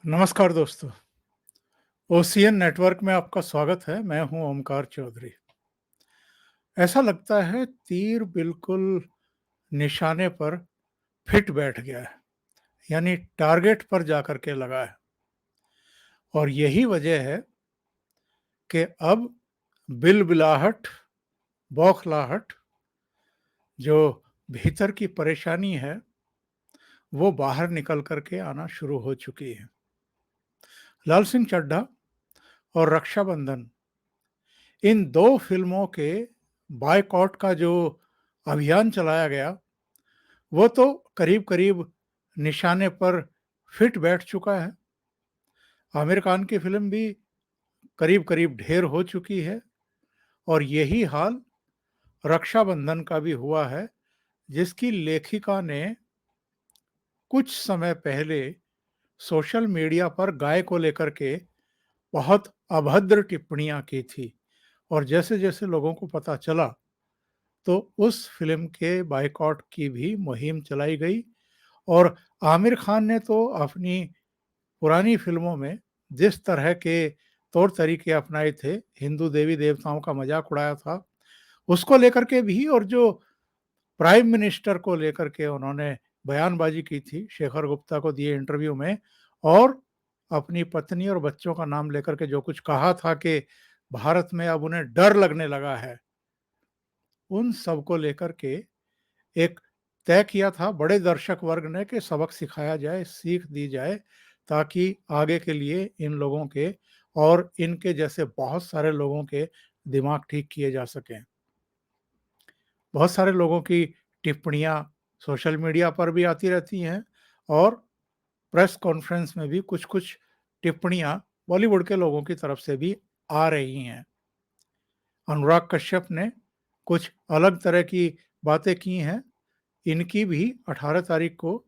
नमस्कार दोस्तों। Ocean network में आपका स्वागत है। मैं हूं ओमकार चौधरी। ऐसा लगता है तीर बिल्कुल निशाने पर फिट बैठ गया है, यानी टारगेट पर जाकर के लगा है। और यही वजह है कि अब बिलबिलाहट, बौखलाहट, जो भीतर की परेशानी है, वो बाहर निकल कर के आना शुरू हो चुकी है। लाल सिंह चड्ढा और रक्षाबंधन, इन दो फिल्मों के बायकॉट का जो अभियान चलाया गया, वो तो करीब-करीब निशाने पर फिट बैठ चुका है। आमिर खान की फ़िल्म भी करीब-करीब ढेर हो चुकी है और यही हाल रक्षाबंधन का भी हुआ है, जिसकी लेखिका ने कुछ समय पहले सोशल मीडिया पर गाय को लेकर के बहुत अभद्र टिप्पणियाँ की थी। और जैसे-जैसे लोगों को पता चला, तो उस फ़िल्म के बायकॉट की भी मुहिम चलाई गई और आमिर खान ने तो अपनी पुरानी फ़िल्मों में जिस तरह के तौर तरीके अपनाए थे, हिंदू देवी-देवताओं का मज़ाक उड़ाया था, उसको लेकर के भी, और जो प्राइम मिनिस्टर को लेकर के उन्होंने बयानबाज़ी की थी, शेखर गुप्ता को दिए इंटरव्यू में, और अपनी पत्नी और बच्चों का नाम लेकर के जो कुछ कहा था कि भारत में अब उन्हें डर लगने लगा है, उन सब को लेकर के एक तय किया था बड़े दर्शक वर्ग ने कि सबक सिखाया जाए, सीख दी जाए, ताकि आगे के लिए इन लोगों के और इनके जैसे बहुत सारे लोगों के दिमाग ठीक किए जा सकें। बहुत सारे लोगों की टिप्पणियाँ सोशल मीडिया पर भी आती रहती हैं और प्रेस कॉन्फ्रेंस में भी कुछ-कुछ टिप्पणियाँ बॉलीवुड के लोगों की तरफ से भी आ रही हैं। अनुराग कश्यप ने कुछ अलग तरह की बातें की हैं। इनकी भी 18 तारीख को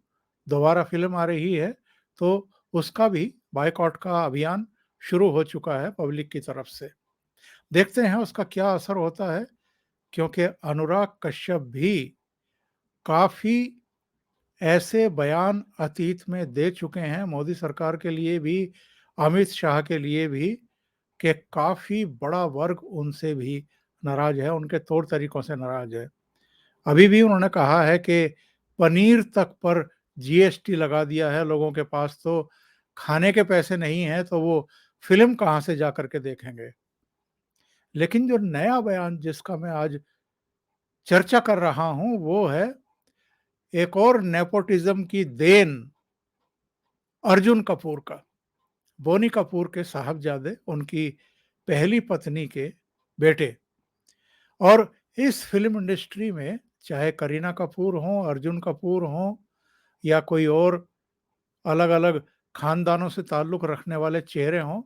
दोबारा फ़िल्म आ रही है, तो उसका भी बायकॉट का अभियान शुरू हो चुका है पब्लिक की तरफ से। देखते हैं उसका क्या असर होता है, क्योंकि अनुराग कश्यप भी काफ़ी ऐसे बयान अतीत में दे चुके हैं, मोदी सरकार के लिए भी, अमित शाह के लिए भी, कि काफ़ी बड़ा वर्ग उनसे भी नाराज़ है, उनके तौर तरीकों से नाराज़ है। अभी भी उन्होंने कहा है कि पनीर तक पर जीएसटी लगा दिया है लोगों के पास, तो खाने के पैसे नहीं हैं, तो वो फ़िल्म कहाँ से जा कर के देखेंगे। लेकिन जो नया बयान जिसका मैं आज चर्चा कर रहा हूँ, वो है एक और नेपोटिज़्म की देन, अर्जुन कपूर का। बोनी कपूर के साहबजादे, उनकी पहली पत्नी के बेटे। और इस फ़िल्म इंडस्ट्री में चाहे करीना कपूर हों, अर्जुन कपूर हों, या कोई और अलग-अलग खानदानों से ताल्लुक़ रखने वाले चेहरे हों,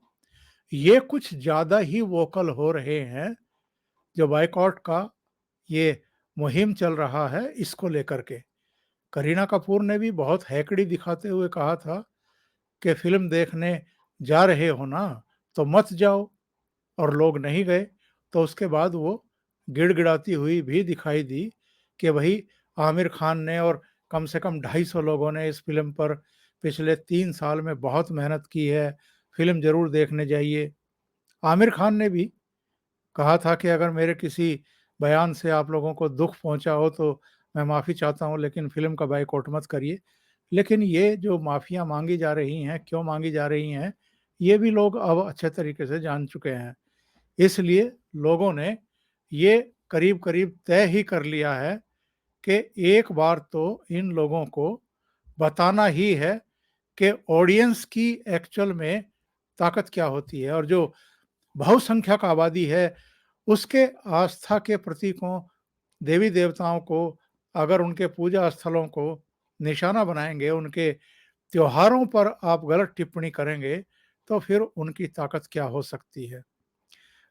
ये कुछ ज़्यादा ही वोकल हो रहे हैं, जो बायकॉट का ये मुहिम चल रहा है, इसको लेकर के। करीना कपूर ने भी बहुत हैकड़ी दिखाते हुए कहा था कि फ़िल्म देखने जा रहे हो ना, तो मत जाओ, और लोग नहीं गए। तो उसके बाद वो गिड़गिड़ाती हुई भी दिखाई दी कि भई आमिर खान ने और कम से कम 250 लोगों ने इस फ़िल्म पर पिछले 3 साल में बहुत मेहनत की है, फ़िल्म ज़रूर देखने जाइए। आमिर खान ने भी कहा था कि अगर मेरे किसी बयान से आप लोगों को दुःख पहुँचा हो तो मैं माफ़ी चाहता हूँ, लेकिन फ़िल्म का बायकॉट मत करिए। लेकिन ये जो माफ़ियाँ माँगी जा रही हैं, क्यों माँगी जा रही हैं, ये भी लोग अब अच्छे तरीके से जान चुके हैं। इसलिए लोगों ने ये करीब-करीब तय ही कर लिया है कि एक बार तो इन लोगों को बताना ही है कि ऑडियंस की एक्चुअल में ताकत क्या होती है, और जो बहुसंख्यक आबादी है, उसके आस्था के प्रतीकों, देवी-देवताओं को अगर उनके पूजा स्थलों को निशाना बनाएँगे, उनके त्योहारों पर आप गलत टिप्पणी करेंगे, तो फिर उनकी ताकत क्या हो सकती है।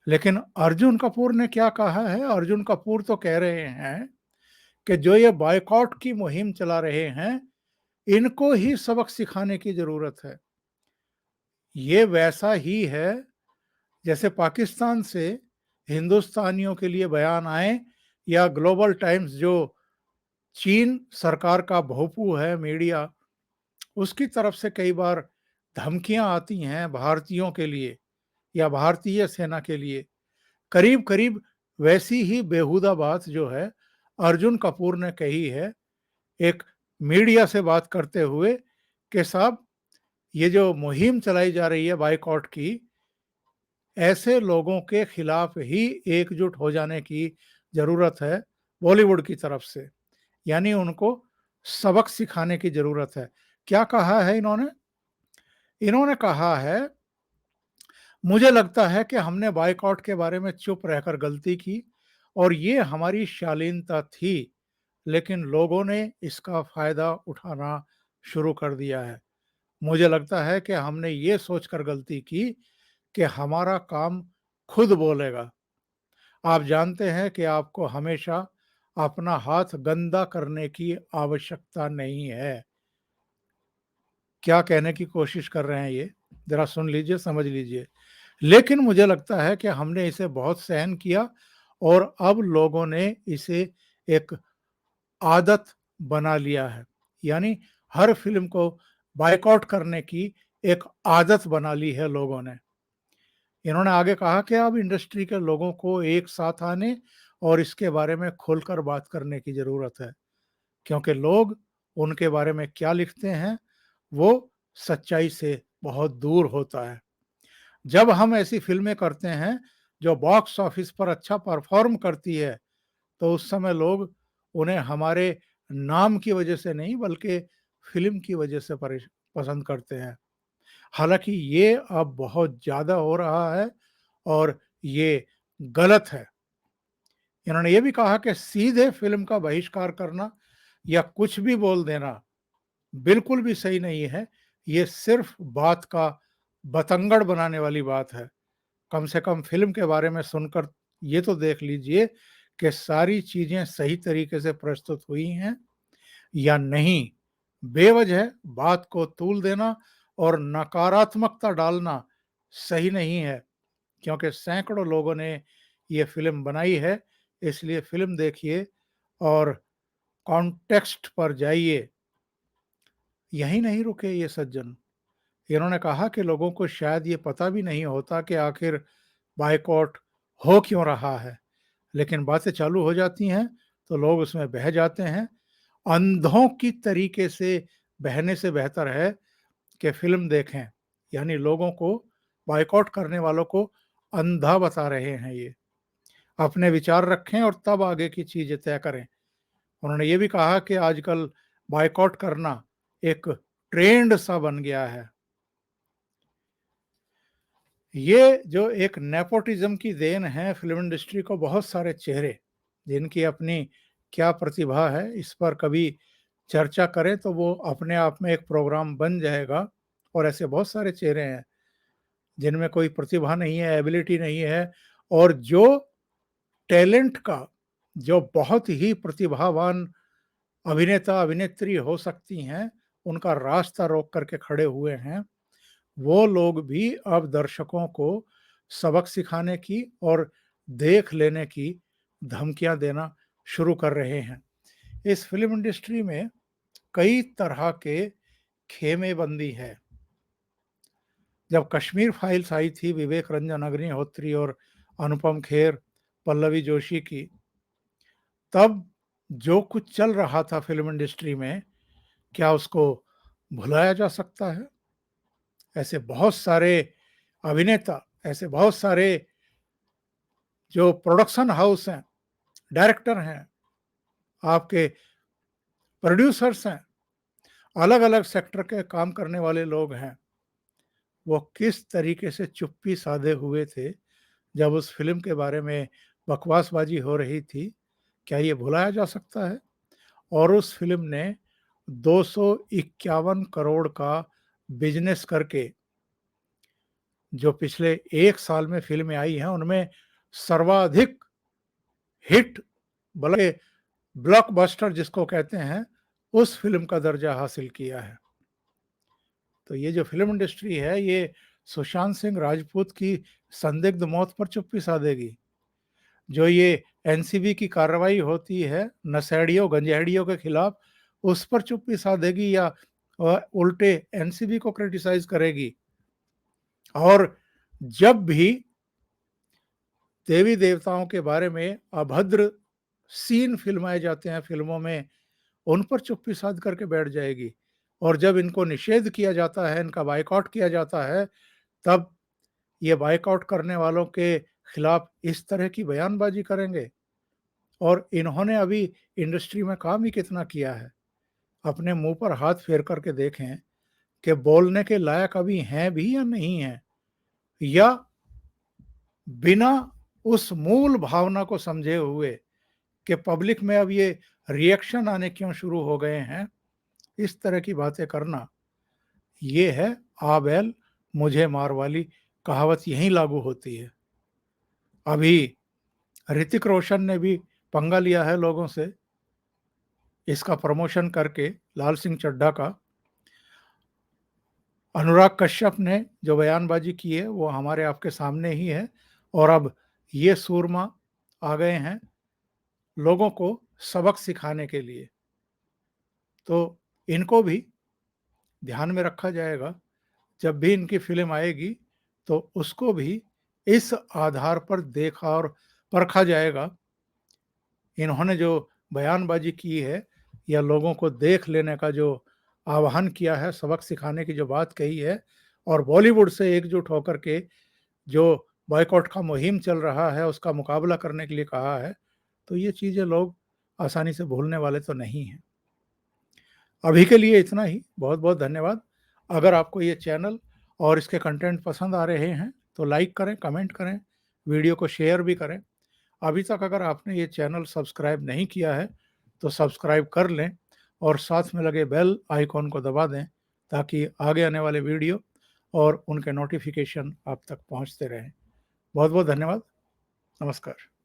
लेकिन अर्जुन कपूर ने क्या कहा है? अर्जुन कपूर तो कह रहे हैं कि जो ये बॉयकॉट की मुहिम चला रहे हैं, इनको ही सबक सिखाने की ज़रूरत है। ये वैसा ही है जैसे पाकिस्तान से हिंदुस्तानियों के लिए बयान आए, या ग्लोबल टाइम्स, जो चीन सरकार का भोंपू है मीडिया, उसकी तरफ से कई बार धमकियाँ आती हैं भारतीयों के लिए या भारतीय सेना के लिए, करीब-करीब वैसी ही बेहुदा बात जो है अर्जुन कपूर ने कही है एक मीडिया से बात करते हुए कि साहब ये जो मुहिम चलाई जा रही है बायकॉट की, ऐसे लोगों के खिलाफ ही एकजुट हो जाने की ज़रूरत है बॉलीवुड की तरफ से। यानी उनको सबक सिखाने की ज़रूरत है। क्या कहा है इन्होंने? इन्होंने कहा है, मुझे लगता है कि हमने बायकॉट के बारे में चुप रहकर गलती की और ये हमारी शालीनता थी, लेकिन लोगों ने इसका फ़ायदा उठाना शुरू कर दिया है। मुझे लगता है कि हमने ये सोचकर गलती की कि हमारा काम खुद बोलेगा। आप जानते हैं कि आपको हमेशा अपना हाथ गंदा करने की आवश्यकता नहीं है। क्या कहने की कोशिश कर रहे हैं ये? ज़रा सुन लीजिए, समझ लीजिए। लेकिन मुझे लगता है कि हमने इसे बहुत सहन किया और अब लोगों ने इसे एक आदत बना लिया है। यानी हर फ़िल्म को बॉयकॉट करने की एक आदत बना ली है लोगों ने। इन्होंने आगे कहा कि अब इंडस्ट्री के लोगों को एक साथ आने और इसके बारे में खुलकर बात करने की ज़रूरत है, क्योंकि लोग उनके बारे में क्या लिखते हैं, वो सच्चाई से बहुत दूर होता है। जब हम ऐसी फ़िल्में करते हैं, जो बॉक्स ऑफिस पर अच्छा परफ़ॉर्म करती है, तो उस समय लोग उन्हें हमारे नाम की वजह से नहीं, बल्कि फ़िल्म की वजह से पसंद करते हैं। हालाँकि ये अब बहुत ज़्यादा हो रहा है और ये गलत है। इन्होंने ये भी कहा कि सीधे फ़िल्म का बहिष्कार करना या कुछ भी बोल देना बिल्कुल भी सही नहीं है। ये सिर्फ़ बात का बतंगड़ बनाने वाली बात है। कम से कम फ़िल्म के बारे में सुनकर ये तो देख लीजिए कि सारी चीज़ें सही तरीके से प्रस्तुत हुई हैं या नहीं। बेवजह बात को तूल देना और नकारात्मकता डालना सही नहीं है, क्योंकि सैकड़ों लोगों ने ये फ़िल्म बनाई है, इसलिए फ़िल्म देखिए और कॉन्टेक्स्ट पर जाइए। यहीं नहीं रुके ये सज्जन। इन्होंने कहा कि लोगों को शायद ये पता भी नहीं होता कि आखिर बायकॉट हो क्यों रहा है, लेकिन बातें चालू हो जाती हैं, तो लोग उसमें बह जाते हैं। अंधों की तरीके से बहने से बेहतर है कि फ़िल्म देखें, यानी लोगों को बॉयकॉट करने वालों को अंधा बता रहे हैं ये। अपने विचार रखें और तब आगे की चीज़ें तय करें। उन्होंने ये भी कहा कि आजकल बॉयकॉट करना एक ट्रेंड सा बन गया है। ये जो एक नेपोटिज़्म की देन है फ़िल्म इंडस्ट्री को बहुत सारे चेहरे, जिनकी अपनी क्या प्रतिभा है, इस पर कभी चर्चा करें तो वो अपने आप में एक प्रोग्राम बन जाएगा और ऐसे बहुत सारे चेहरे हैं, जिनमें कोई प्रतिभा नहीं है, एबिलिटी नहीं है और जो टैलेंट का जो बहुत ही प्रतिभावान अभिनेता-अभिनेत्री हो सकती हैं, उनका रास्ता रोक करके खड़े हुए हैं। वो लोग भी अब दर्शकों को सबक सिखाने की और देख लेने की धमकियाँ देना शुरू कर रहे हैं। इस फ़िल्म इंडस्ट्री में कई तरह के खेमेबंदी है। जब कश्मीर फाइल्स आई थी विवेक रंजन अग्निहोत्री और अनुपम खेर, पल्लवी जोशी की, तब जो कुछ चल रहा था फ़िल्म इंडस्ट्री में, क्या उसको भुलाया जा सकता है? ऐसे बहुत सारे अभिनेता, ऐसे बहुत सारे जो प्रोडक्शन हाउस हैं, डायरेक्टर हैं, आपके प्रोड्यूसर्स हैं, अलग-अलग सेक्टर के काम करने वाले लोग हैं, वो किस तरीके से चुप्पी साधे हुए थे, जब उस फ़िल्म के बारे में बकवासबाजी हो रही थी, क्या ये भुलाया जा सकता है? और उस फ़िल्म ने 251 करोड़ का बिज़नेस करके, जो पिछले 1 साल में फ़िल्में आई हैं, उनमें सर्वाधिक हिट बल्कि ब्लॉकबस्टर जिसको कहते हैं, उस फ़िल्म का दर्जा हासिल किया है। तो ये जो फ़िल्म इंडस्ट्री है, ये सुशांत सिंह राजपूत की संदिग्ध मौत पर चुप्पी साधेगी। जो ये एनसीबी की कार्रवाई होती है, नशेड़ियों, गंजेड़ियों के खिलाफ, उस पर चुप्पी साधेगी या उल्टे एनसीबी को क्रिटिसाइज करेगी। और जब भी देवी देवताओं के बारे में अभद्र सीन फिल्माए जाते हैं फिल्मों में, उन पर चुप्पी साध करके बैठ जाएगी। और जब इनको निषेध किया जाता है, इनका बायकॉट किया जाता है, तब ये बायकॉट करने वालों के खिलाफ इस तरह की बयानबाजी करेंगे। और इन्होंने अभी इंडस्ट्री में काम ही कितना किया है। अपने मुंह पर हाथ फेर करके देखें कि बोलने के लायक अभी हैं भी या नहीं हैं, या बिना उस मूल भावना को समझे हुए कि पब्लिक में अब ये रिएक्शन आने क्यों शुरू हो गए हैं, इस तरह की बातें करना, ये है आ बैल मुझे मार वाली कहावत यहीं लागू होती है। अभी ऋतिक रोशन ने भी पंगा लिया है लोगों से, इसका प्रमोशन करके, लाल सिंह चड्ढा का। अनुराग कश्यप ने जो बयानबाजी की है वो हमारे आपके सामने ही है। और अब ये सूरमा आ गए हैं लोगों को सबक सिखाने के लिए। तो इनको भी ध्यान में रखा जाएगा। जब भी इनकी फिल्म आएगी तो उसको भी इस आधार पर देखा और परखा जाएगा। इन्होंने जो बयानबाजी की है या लोगों को देख लेने का जो आह्वान किया है, सबक सिखाने की जो बात कही है, और बॉलीवुड से एकजुट होकर के जो बॉयकॉट का मुहिम चल रहा है उसका मुकाबला करने के लिए कहा है, तो ये चीज़ें लोग आसानी से भूलने वाले तो नहीं हैं। अभी के लिए इतना ही। बहुत बहुत धन्यवाद। अगर आपको ये चैनल और इसके कंटेंट पसंद आ रहे हैं तो लाइक करें, कमेंट करें, वीडियो को शेयर भी करें। अभी तक अगर आपने ये चैनल सब्सक्राइब नहीं किया है तो सब्सक्राइब कर लें और साथ में लगे बेल आइकॉन को दबा दें, ताकि आगे आने वाले वीडियो और उनके नोटिफिकेशन आप तक पहुंचते रहें। बहुत बहुत धन्यवाद। नमस्कार।